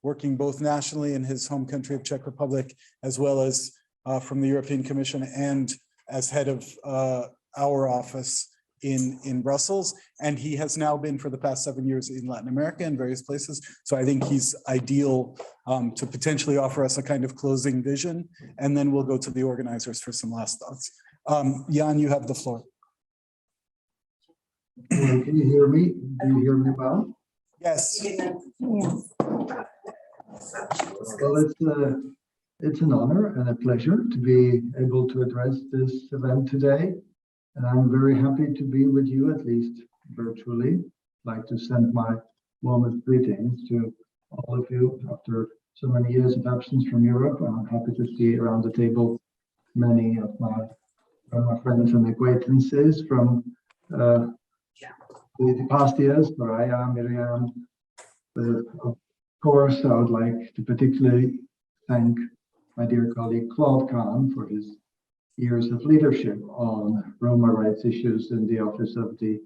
working both nationally in his home country of Czech Republic, as well as from the European Commission and as head of our office in Brussels. And he has now been for the past 7 years in Latin America and various places. So I think he's ideal to potentially offer us a kind of closing vision. And then we'll go to the organizers for some last thoughts. Jan, you have the floor. Can you hear me? Do you hear me well? Yes. Well, it's an honor and a pleasure to be able to address this event today. And I'm very happy to be with you, at least virtually. I'd like to send my warmest greetings to all of you after so many years of absence from Europe. I'm happy to see around the table many of my friends and acquaintances from the past years, Mariah, Miriam. Of course, I would like to particularly thank my dear colleague Claude Kahn for his years of leadership on Roma rights issues in the Office of the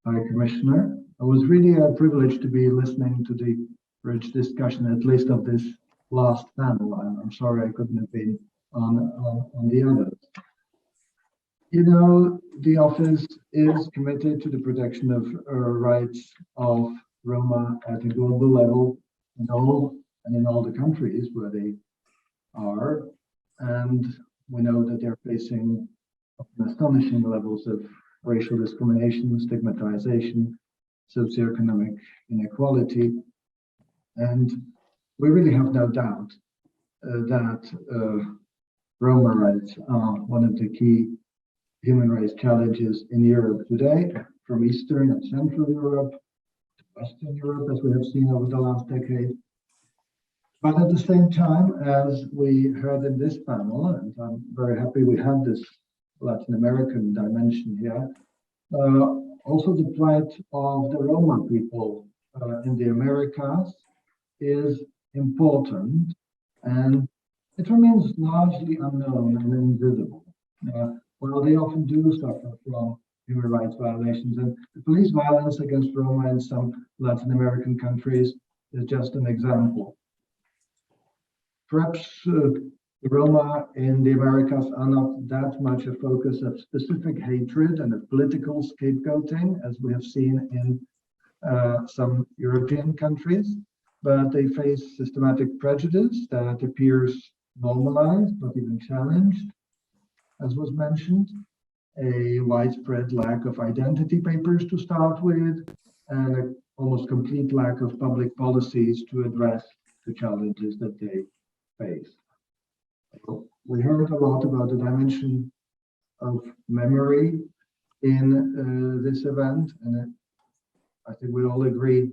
High Commissioner. It was really a privilege to be listening to the rich discussion, at least of this last panel. I'm sorry I couldn't have been on the others. You know, the office is committed to the protection of rights of Roma at a global level in all the countries where they are. And we know that they're facing astonishing levels of racial discrimination, stigmatization, socioeconomic inequality. And we really have no doubt that Roma rights are one of the key human rights challenges in Europe today, from Eastern and Central Europe to Western Europe, as we have seen over the last decade. But at the same time, as we heard in this panel, and I'm very happy we have this Latin American dimension here, also the plight of the Roma people in the Americas is important, and it remains largely unknown and invisible. While they often do suffer from human rights violations, and the police violence against Roma in some Latin American countries is just an example. Perhaps the Roma in the Americas are not that much a focus of specific hatred and of political scapegoating, as we have seen in some European countries, but they face systematic prejudice that appears normalized, not even challenged, as was mentioned, a widespread lack of identity papers to start with, and an almost complete lack of public policies to address the challenges that they face. We heard a lot about the dimension of memory in this event, and I think we all agree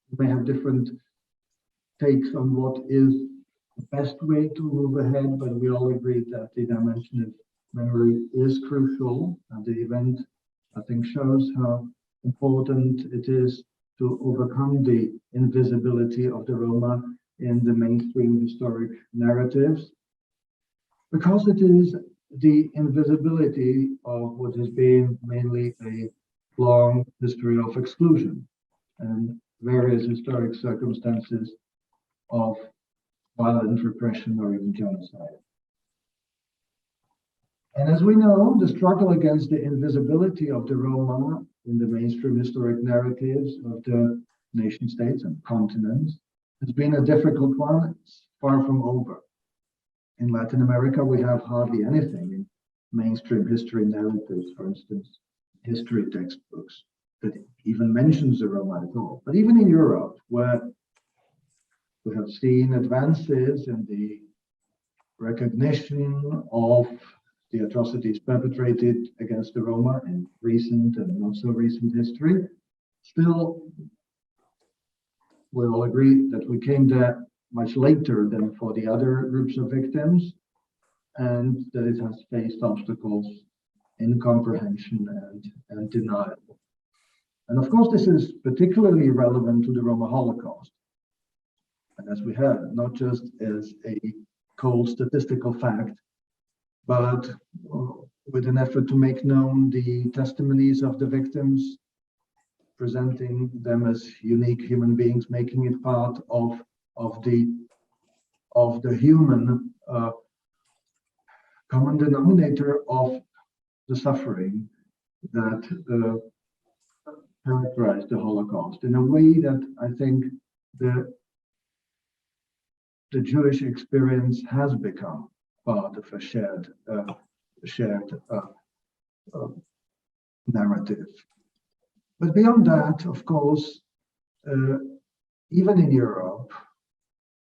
we may have different takes on what is the best way to move ahead, but we all agree that the dimension of memory is crucial, and the event, I think, shows how important it is to overcome the invisibility of the Roma in the mainstream historic narratives, because it is the invisibility of what has been mainly a long history of exclusion and various historic circumstances of violent repression or even genocide. And as we know, the struggle against the invisibility of the Roma in the mainstream historic narratives of the nation states and continents has been a difficult one. It's far from over. In Latin America, we have hardly anything in mainstream history narratives, for instance, history textbooks that even mentions the Roma at all. But even in Europe, where we have seen advances in the recognition of the atrocities perpetrated against the Roma in recent and not so recent history, still we all agree that we came there much later than for the other groups of victims, and that it has faced obstacles in comprehension and denial. And of course, this is particularly relevant to the Roma Holocaust. And as we heard, not just as a cold statistical fact, but with an effort to make known the testimonies of the victims, presenting them as unique human beings, making it part of of the human common denominator of the suffering that characterized the Holocaust in a way that I think the Jewish experience has become part of a shared narrative. But beyond that, of course, even in Europe,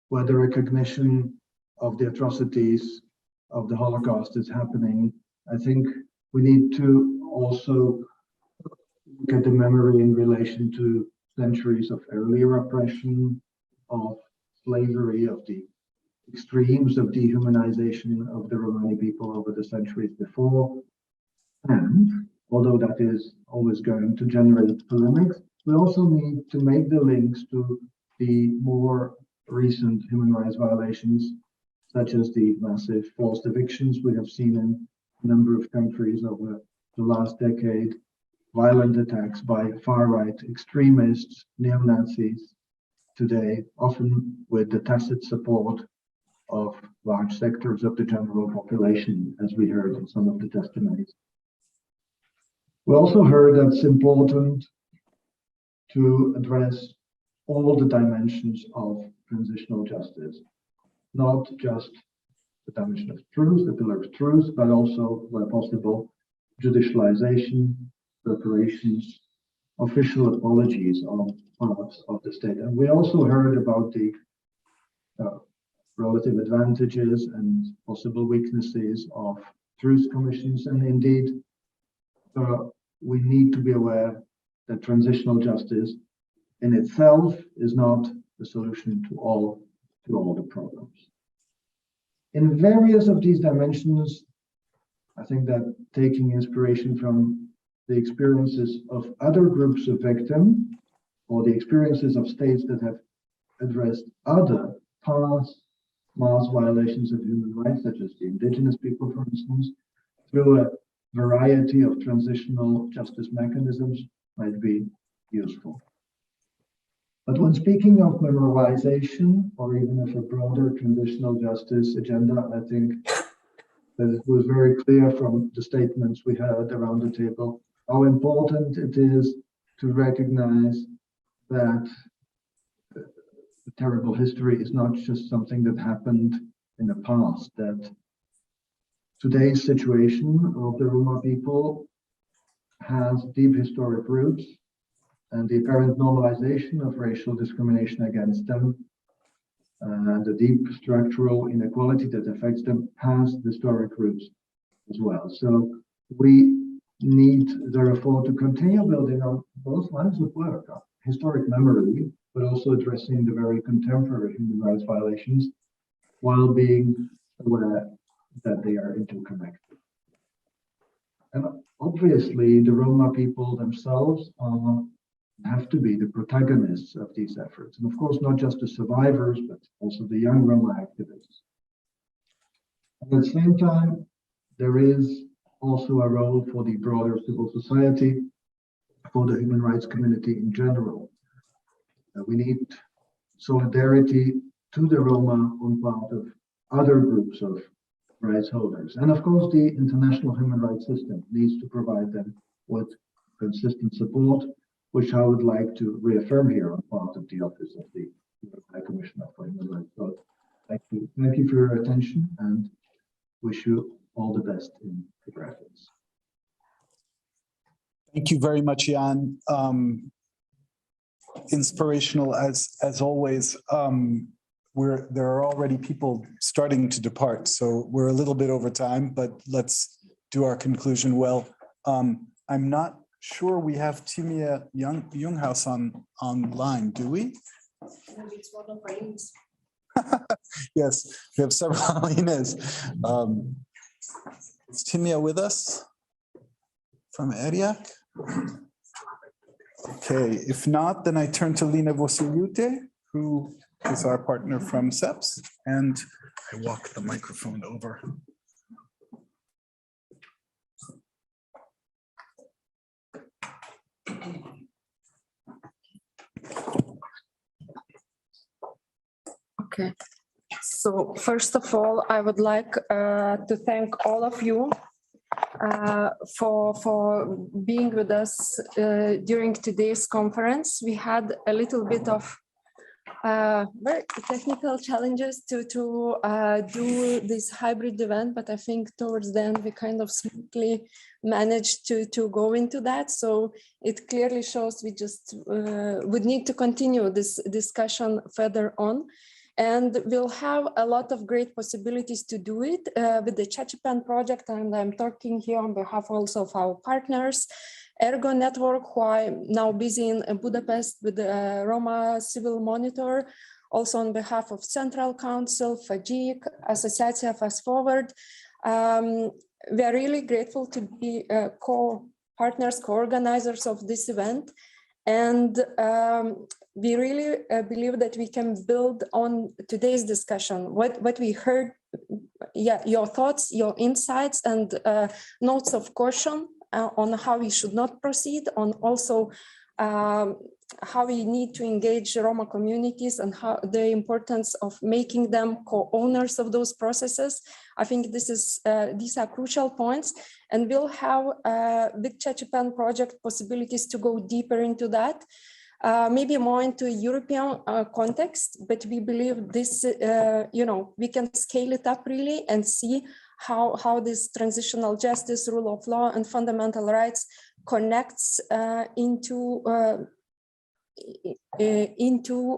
where the recognition of the atrocities of the Holocaust is happening, I think we need to also look at the memory in relation to centuries of earlier oppression, of slavery, of the extremes of dehumanization of the Romani people over the centuries before. And although that is always going to generate polemics, we also need to make the links to the more recent human rights violations, such as the massive forced evictions we have seen in a number of countries over the last decade, violent attacks by far-right extremists, neo-Nazis today, often with the tacit support of large sectors of the general population, as we heard in some of the testimonies. We also heard that it's important to address all the dimensions of transitional justice, not just the dimension of truth, the pillar of truth, but also, where possible, judicialization, reparations, official apologies on parts of the state. And we also heard about the relative advantages and possible weaknesses of truth commissions. And indeed, we need to be aware that transitional justice in itself is not the solution to all the problems. In various of these dimensions, I think that taking inspiration from the experiences of other groups of victims, or the experiences of states that have addressed other past mass violations of human rights, such as the indigenous people, for instance, through a variety of transitional justice mechanisms, might be useful. But when speaking of memorialization, or even of a broader transitional justice agenda, I think that it was very clear from the statements we heard around the table how important it is to recognize that the terrible history is not just something that happened in the past, that today's situation of the Roma people has deep historic roots, and the apparent normalization of racial discrimination against them and the deep structural inequality that affects them has historic roots as well. So we need, therefore, to continue building on both lines of work, historic memory, but also addressing the very contemporary human rights violations while being aware that they are interconnected. And obviously, the Roma people themselves have to be the protagonists of these efforts. And of course, not just the survivors, but also the young Roma activists. At the same time, there is also a role for the broader civil society, for the human rights community in general. We need solidarity to the Roma on part of other groups of rights holders. And of course, the international human rights system needs to provide them with consistent support, which I would like to reaffirm here on part of the Office of the High Commissioner for Human Rights. So thank you for your attention, and wish you all the best in the graphics. Thank you very much, Jan. Inspirational as always. There are already people starting to depart, so we're a little bit over time, but let's do our conclusion well. I'm not sure we have Timea Junghaus online, do we? It's one of our links. Yes, we have several Alines. Is Timea with us from ERIAC? Okay, if not, then I turn to Lina Vosiliute, who is our partner from SEPS, and I walk the microphone over. Okay. So first of all, I would like to thank all of you for being with us during today's conference. We had a little bit of very technical challenges to do this hybrid event, but I think towards the end we kind of smoothly managed to go into that. So it clearly shows we just would need to continue this discussion further on. And we'll have a lot of great possibilities to do it with the Chachipan project. And I'm talking here on behalf also of our partners, Ergo Network, who are now busy in Budapest with the Roma Civil Monitor, also on behalf of Central Council, FAGIC, Associatia Fast Forward. We are really grateful to be co-partners, co-organizers of this event. And we really believe that we can build on today's discussion, what we heard, your thoughts, your insights, and notes of caution on how we should not proceed, on also how we need to engage Roma communities and how the importance of making them co-owners of those processes. I think these are crucial points, and we'll have with Chachipan project possibilities to go deeper into that. Maybe more into European context, but we believe this, we can scale it up really and see how this transitional justice, rule of law, and fundamental rights connects into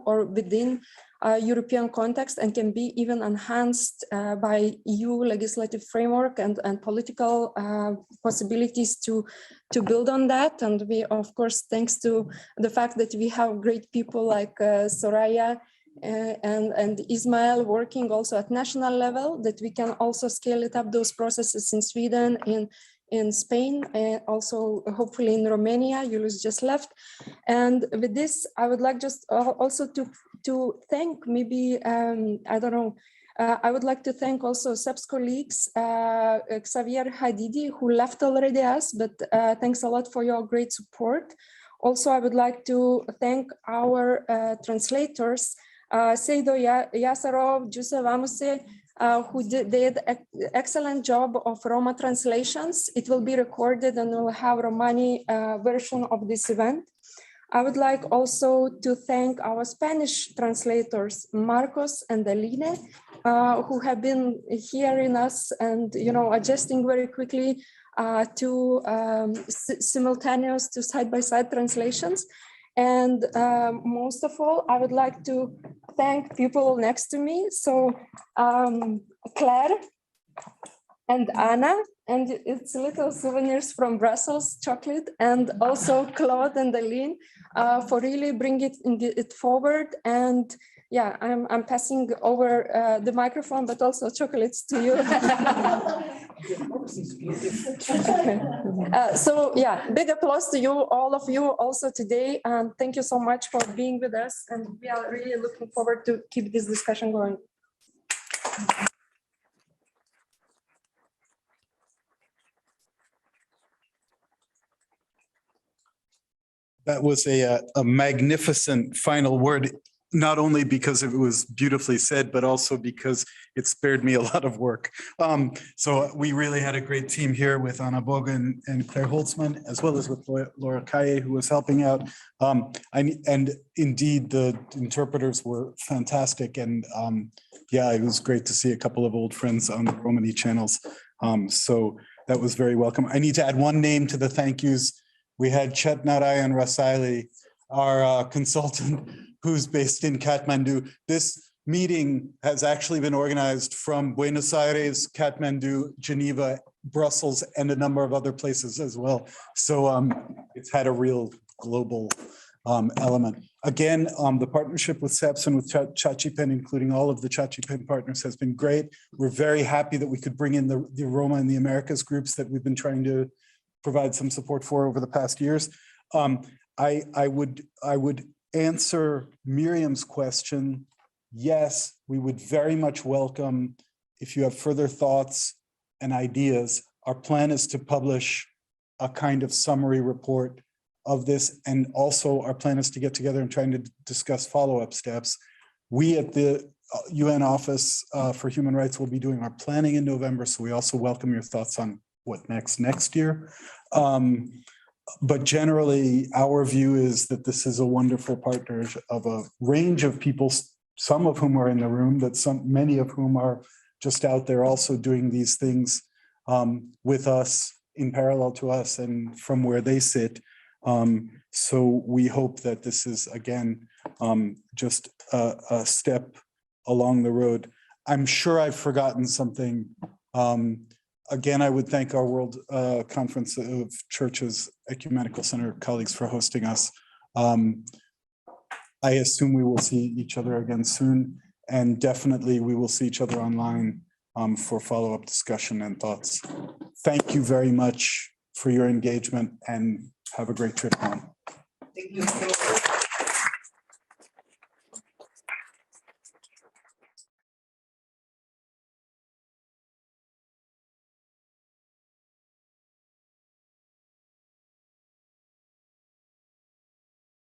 or within European context, and can be even enhanced by EU legislative framework and political possibilities to build on that. And we, of course, thanks to the fact that we have great people like Soraya and Ismail working also at national level, that we can also scale it up, those processes in Sweden, in Spain, and also hopefully in Romania. Julius just left. And with this, I would like just also to thank maybe, I would like to thank also SEP's colleagues, Xavier Hadidi, who left already us, but thanks a lot for your great support. Also, I would like to thank our translators, Seido Yasarov, Joseph Amuse, who did an excellent job of Roma translations. It will be recorded and we'll have Romani version of this event. I would like also to thank our Spanish translators, Marcos and Aline, who have been hearing us and adjusting very quickly to simultaneous to side-by-side translations. And most of all, I would like to thank people next to me. So Claire and Anna, and it's little souvenirs from Brussels, chocolate, and also Claude and Aline for really bringing it forward. And yeah, I'm passing over the microphone, but also chocolates to you. So yeah, big applause to you, all of you also today. And thank you so much for being with us. And we are really looking forward to keep this discussion going. That was a magnificent final word, not only because it was beautifully said, but also because it spared me a lot of work. So we really had a great team here with Anna Boga and Claire Holtzman, as well as with Laura Kaye, who was helping out. And indeed, the interpreters were fantastic. And yeah, it was great to see a couple of old friends on the Romani channels. So that was very welcome. I need to add one name to the thank yous. We had Chet Narayan Rasaili, our consultant, who's based in Kathmandu. This meeting has actually been organized from Buenos Aires, Kathmandu, Geneva, Brussels, and a number of other places as well. So it's had a real global element. Again, the partnership with SEPS and with Chachipan, including all of the Chachipan partners, has been great. We're very happy that we could bring in the Roma and the Americas groups that we've been trying to provide some support for over the past years. I would answer Miriam's question. Yes, we would very much welcome if you have further thoughts and ideas. Our plan is to publish a kind of summary report of this, and also our plan is to get together and trying to discuss follow-up steps. We at the UN Office for Human Rights will be doing our planning in November, so we also welcome your thoughts on what next year. But generally, our view is that this is a wonderful partnership of a range of people, some of whom are in the room, but many of whom are just out there also doing these things with us, in parallel to us and from where they sit. So we hope that this is, again, just a step along the road. I'm sure I've forgotten something. Again, I would thank our World Conference of Churches Ecumenical Center colleagues for hosting us. I assume we will see each other again soon, and definitely we will see each other online for follow-up discussion and thoughts. Thank you very much for your engagement and have a great trip home. Thank you.